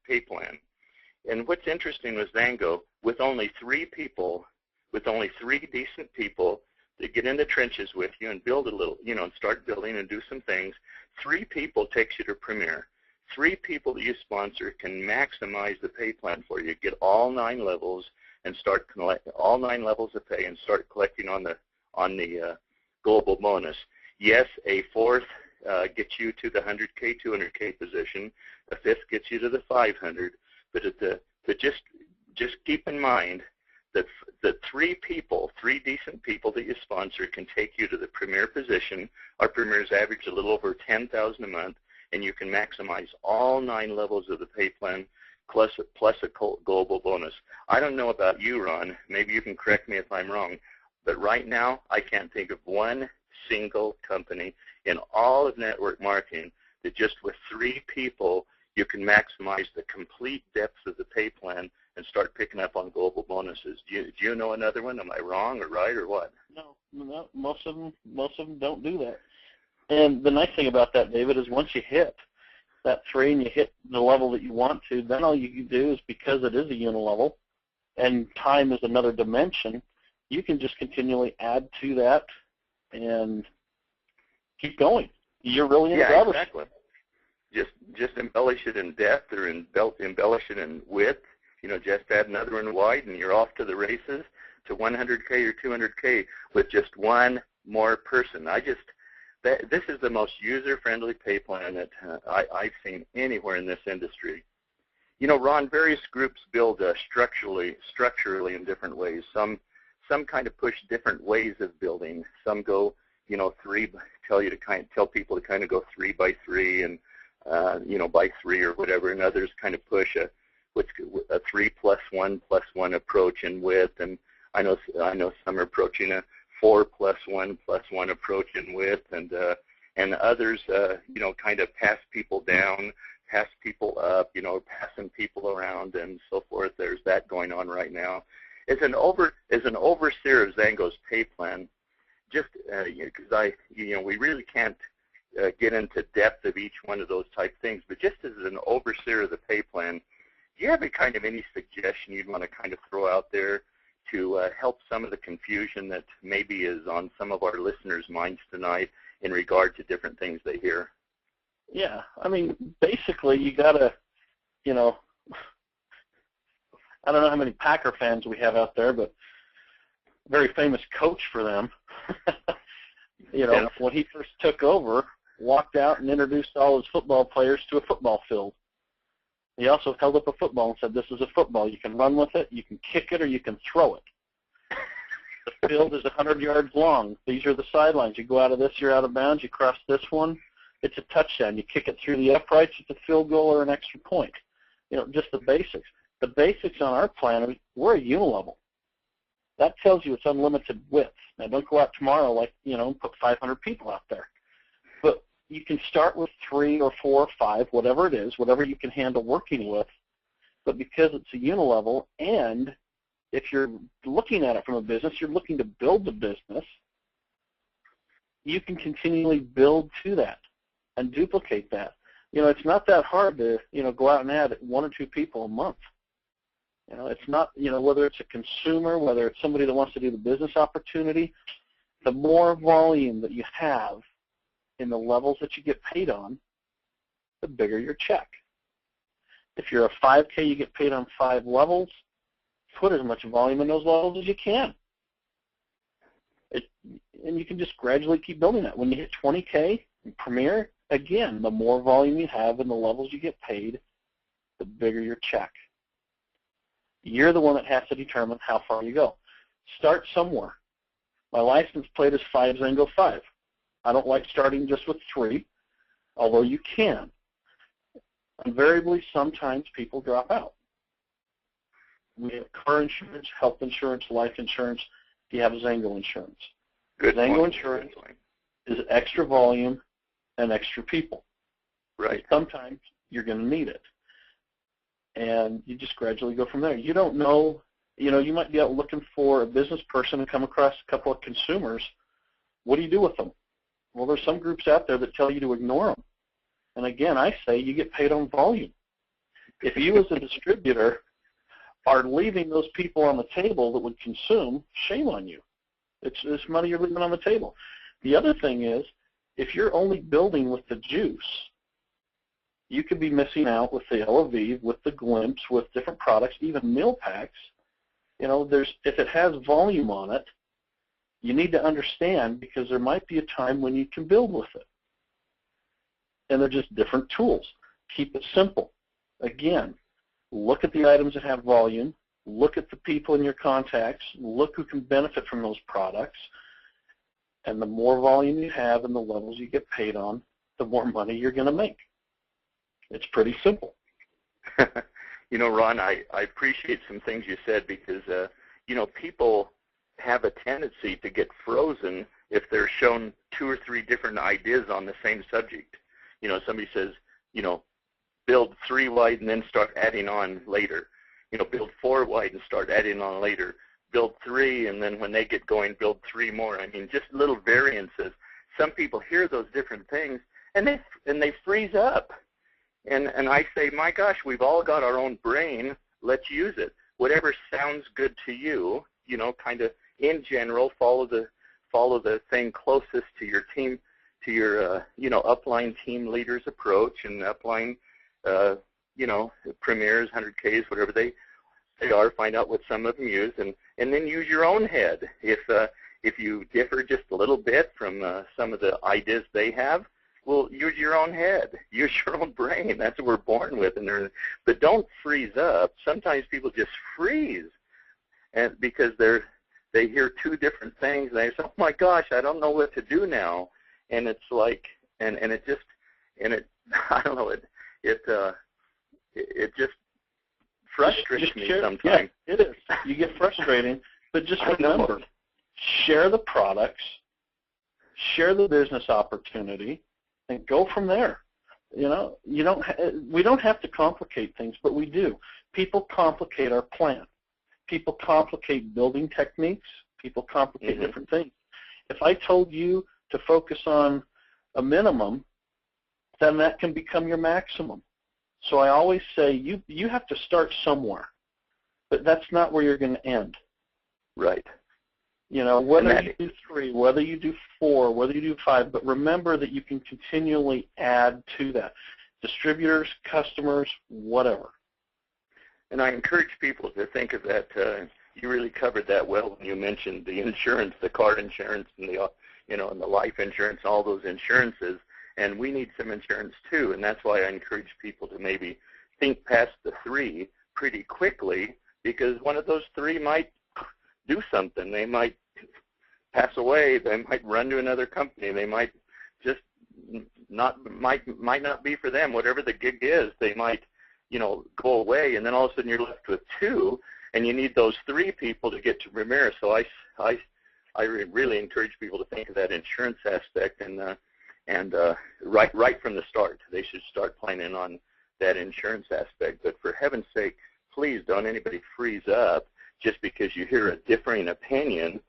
pay plan. And what's interesting with Xango, with only 3 people, with only 3 decent people that get in the trenches with you and build a little, and start building and do some things, 3 people takes you to Premier. 3 people that you sponsor can maximize the pay plan for you. Get all 9 levels and start collecting all 9 levels of pay and start collecting on the global bonus. Yes, a 4th gets you to the 100K, 200K position. A 5th gets you to the 500. But just keep in mind that the 3 decent people that you sponsor can take you to the Premier position. Our Premiers average a little over $10,000 a month, and you can maximize all 9 levels of the pay plan plus a global bonus. I don't know about you, Ron. Maybe you can correct me if I'm wrong, but right now I can't think of one single company in all of network marketing that just with 3 people you can maximize the complete depth of the pay plan and start picking up on global bonuses. Do you know another one? Am I wrong or right or what? No, most of them don't do that. And the nice thing about that, David, is once you hit that 3 and you hit the level that you want to, then all you can do is, because it is a unilevel and time is another dimension, you can just continually add to that and keep going. You're really in Yeah, exactly. Just embellish it in depth or embellish it in width. Just add another one wide, and you're off to the races to 100K or 200K with just one more person. This is the most user-friendly pay plan that I've seen anywhere in this industry. Ron, various groups build structurally in different ways. Some kind of push different ways of building. Some go, 3, tell people to kind of go 3 by 3 and by 3 or whatever, and others kind of push a 3 plus 1 plus 1 approach in width, and I know some are approaching a 4 plus 1 plus 1 approach in width, and others kind of pass people down, pass people up, passing people around and so forth. There's that going on right now. As an overseer of Xango's pay plan, just because we really can't get into depth of each one of those type things, but just as an overseer of the pay plan, do you have any suggestion you'd want to kind of throw out there to help some of the confusion that maybe is on some of our listeners' minds tonight in regard to different things they hear? Yeah, basically you got to, I don't know how many Packer fans we have out there, but very famous coach for them. When he first took over, walked out and introduced all his football players to a football field. He also held up a football and said, "This is a football. You can run with it, you can kick it, or you can throw it. The field is 100 yards long. These are the sidelines. You go out of this, you're out of bounds. You cross this one, it's a touchdown. You kick it through the uprights, it's a field goal or an extra point." Just the basics. The basics on our plan, we're a unilevel. That tells you it's unlimited width. Now, don't go out tomorrow and put 500 people out there. But you can start with 3 or 4 or 5, whatever it is, whatever you can handle working with. But because it's a unilevel, and if you're looking at it from a business, you're looking to build the business, you can continually build to that and duplicate that. It's not that hard to, go out and add 1 or 2 people a month. It's not, whether it's a consumer, whether it's somebody that wants to do the business opportunity, the more volume that you have in the levels that you get paid on, the bigger your check. If you're a 5K, you get paid on 5 levels, put as much volume in those levels as you can. And you can just gradually keep building that. When you hit 20K in Premier, again, the more volume you have in the levels you get paid, the bigger your check. You're the one that has to determine how far you go. Start somewhere. My license plate is 5 Xango 5. I don't like starting just with 3, although you can. Invariably, sometimes people drop out. We have car insurance, health insurance, life insurance. You have Xango insurance. Xango insurance is extra volume and extra people. Right. Sometimes you're going to need it. And you just gradually go from there. You don't know, you might be out looking for a business person and come across a couple of consumers. What do you do with them? Well, there's some groups out there that tell you to ignore them. And again, I say you get paid on volume. If you as a distributor are leaving those people on the table that would consume, shame on you. It's money you're leaving on the table. The other thing is, if you're only building with the juice, you could be missing out with the El Aviv, with the Glimpse, with different products, even meal packs. You know, if it has volume on it, you need to understand, because there might be a time when you can build with it. And they're just different tools. Keep it simple. Again, look at the items that have volume, look at the people in your contacts, look who can benefit from those products, and the more volume you have and the levels you get paid on, the more money you're going to make. It's pretty simple. You know, Ron, I appreciate some things you said, because, you know, people have a tendency to get frozen if they're shown 2 or 3 different ideas on the same subject. You know, somebody says, you know, build 3 wide and then start adding on later. You know, build 4 wide and start adding on later. Build 3, and then when they get going, build 3 more. I mean, just little variances. Some people hear those different things, and they freeze up. And I say, my gosh, we've all got our own brain. Let's use it. Whatever sounds good to you, you know, kind of in general, follow the thing closest to your team, to your you know, upline team leaders approach, and upline you know, premiers, 100Ks, whatever they are. Find out what some of them use, and then use your own head. If you differ just a little bit from some of the ideas they have, well, use your own head. Use your own brain. That's what we're born with. But don't freeze up. Sometimes people just freeze, and because they hear 2 different things, and they say, "Oh my gosh, I don't know what to do now." And it's like, and it just, I don't know, it just frustrates me sometimes. Yeah, it is. You get frustrating, but just remember, share the products, share the business opportunity, and go from there. You know, we don't have to complicate things, but we do. People complicate our plan. People complicate building techniques. People complicate different things. If I told you to focus on a minimum, then that can become your maximum. So I always say you have to start somewhere, but that's not where you're going to end. Right. You know, whether you do 3, whether you do 4, whether you do 5, but remember that you can continually add to that. Distributors, customers, whatever. And I encourage people to think of that. You really covered that well when you mentioned the insurance, the car insurance, and the and the life insurance, all those insurances. And we need some insurance too. And that's why I encourage people to maybe think past the 3 pretty quickly, because one of those 3 might do something. They might pass away. They might run to another company. They might just might not be for them. Whatever the gig is, they might, go away, and then all of a sudden you're left with 2, and you need those 3 people to get to Premier. So I really encourage people to think of that insurance aspect, and right from the start, they should start planning on that insurance aspect. But for heaven's sake, please don't anybody freeze up just because you hear a differing opinion.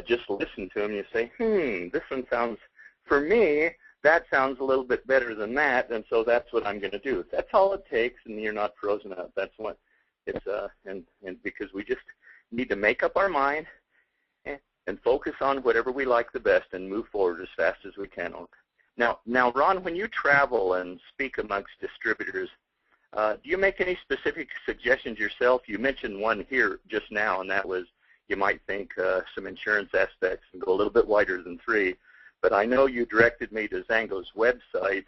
Just listen to them. You say, this one sounds, for me, that sounds a little bit better than that, and so that's what I'm going to do. That's all it takes, and you're not frozen up. That's what it's, and because we just need to make up our mind and focus on whatever we like the best and move forward as fast as we can. Now, Ron, when you travel and speak amongst distributors, do you make any specific suggestions yourself? You mentioned one here just now, and that was you might think some insurance aspects and go a little bit wider than 3. But I know you directed me to Xango's website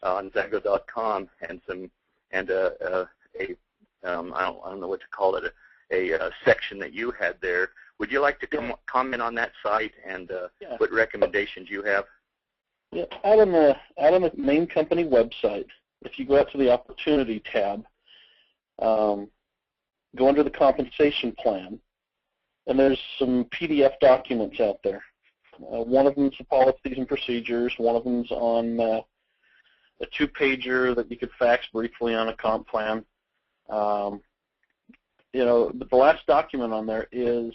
on Xango.com and I don't know what to call it, a section that you had there. Would you like to comment on that site and what recommendations you have? Yeah, out on the main company website, if you go out to the Opportunity tab, go under the Compensation Plan, and there's some PDF documents out there. One of them is the policies and procedures. One of them is on a 2-pager that you could fax briefly on a comp plan. But the last document on there is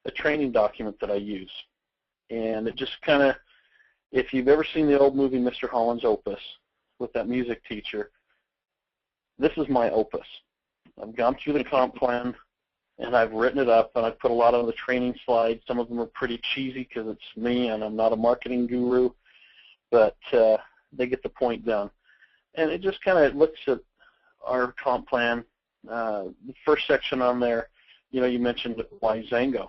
a training document that I use. And it just kind of, if you've ever seen the old movie Mr. Holland's Opus with that music teacher, this is my opus. I've gone through the comp plan, and I've written it up, and I've put a lot of the training slides. Some of them are pretty cheesy because it's me, and I'm not a marketing guru, but they get the point done. And it just kind of looks at our comp plan. The first section on there, you mentioned why Xango.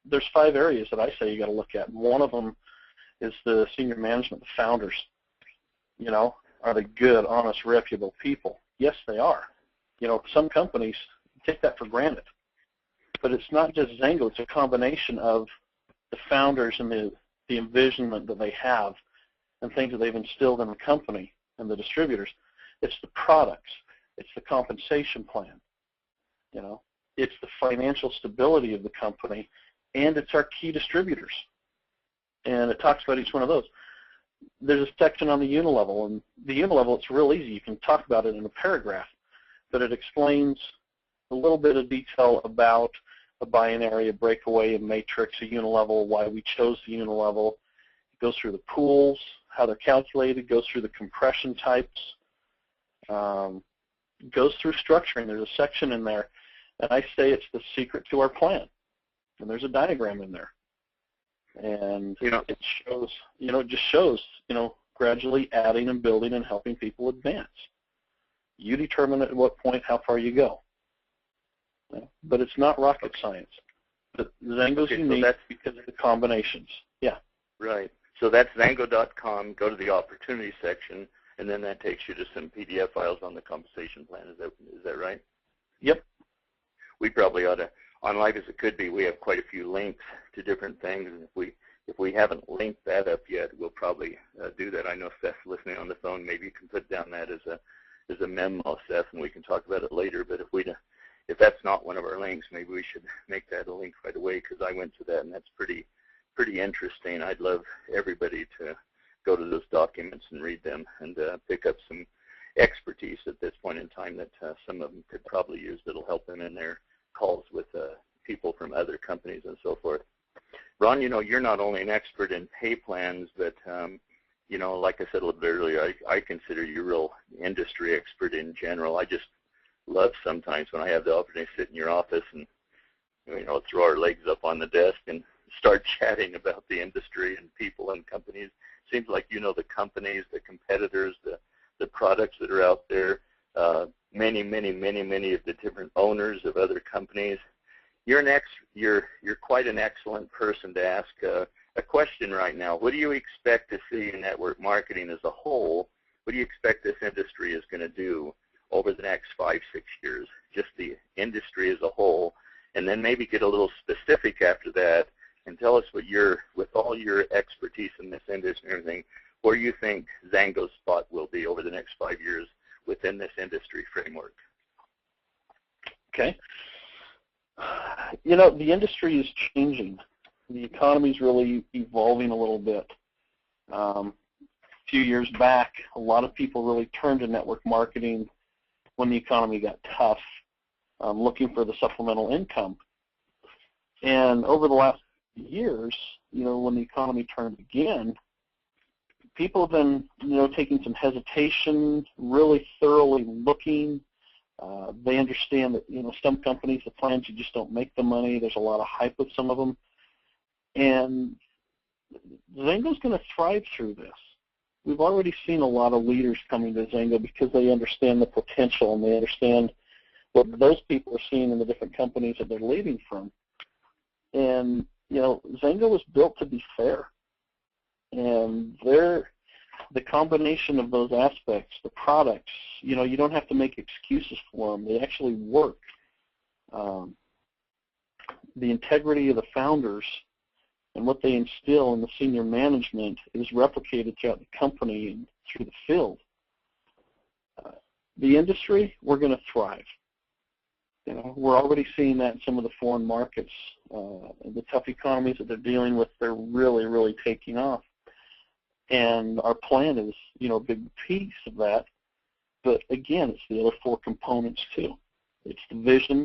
There's 5 areas that I say you got to look at. One of them is the senior management, the founders. Are they good, honest, reputable people? Yes, they are. Some companies take that for granted. But it's not just Xango. It's a combination of the founders and the envisionment that they have and things that they've instilled in the company and the distributors. It's the products. It's the compensation plan. It's the financial stability of the company, and it's our key distributors. And it talks about each one of those. There's a section on the unilevel, and the unilevel, it's real easy. You can talk about it in a paragraph, but it explains a little bit of detail about a binary, a breakaway, a matrix, a unilevel, why we chose the unilevel. It goes through the pools, how they're calculated, goes through the compression types, goes through structuring. There's a section in there, and I say it's the secret to our plan. And there's a diagram in there. And it shows, it just shows, gradually adding and building and helping people advance. You determine at what point how far you go. But it's not rocket science. But Xango's unique because of the combinations. Yeah. Right. So that's Xango.com. Go to the opportunity section, and then that takes you to some PDF files on the compensation plan. Is that right? Yep. We probably ought to, on Life as It Could Be, we have quite a few links to different things. And if we haven't linked that up yet, we'll probably do that. I know Seth's listening on the phone. Maybe you can put down that as a memo, Seth, and we can talk about it later. But if that's not one of our links, maybe we should make that a link right away, because I went to that, and that's pretty interesting. I'd love everybody to go to those documents and read them and pick up some expertise at this point in time that some of them could probably use that'll help them in their calls with people from other companies and so forth. Ron, you're not only an expert in pay plans, but like I said a little bit earlier, I consider you a real industry expert in general. I just love sometimes when I have the opportunity to sit in your office and throw our legs up on the desk and start chatting about the industry and people and companies. Seems like you know the companies, the competitors, the products that are out there, many of the different owners of other companies. You're quite an excellent person to ask a question right now. What do you expect to see in network marketing as a whole? What do you expect this industry is going to do over the next 5-6 years? Just the industry as a whole, and then maybe get a little specific after that and tell us with all your expertise in this industry and everything, where you think Xango's spot will be over the next 5 years within this industry framework. Okay. The industry is changing. The economy is really evolving a little bit. A few years back, a lot of people really turned to network marketing when the economy got tough, looking for the supplemental income. And over the last years, when the economy turned again, people have been, taking some hesitation, really thoroughly looking. They understand that, some companies, the plans, you just don't make the money. There's a lot of hype with some of them. And Xango's going to thrive through this. We've already seen a lot of leaders coming to Xango because they understand the potential and they understand what those people are seeing in the different companies that they're leading from. And, Xango was built to be fair. And the combination of those aspects, the products, you don't have to make excuses for them. They actually work. The integrity of the founders and what they instill in the senior management is replicated throughout the company and through the field. The industry, we're going to thrive. We're already seeing that in some of the foreign markets. The tough economies that they're dealing with, they're really, really taking off. And our plan is, a big piece of that. But again, it's the other 4 components too. It's the vision,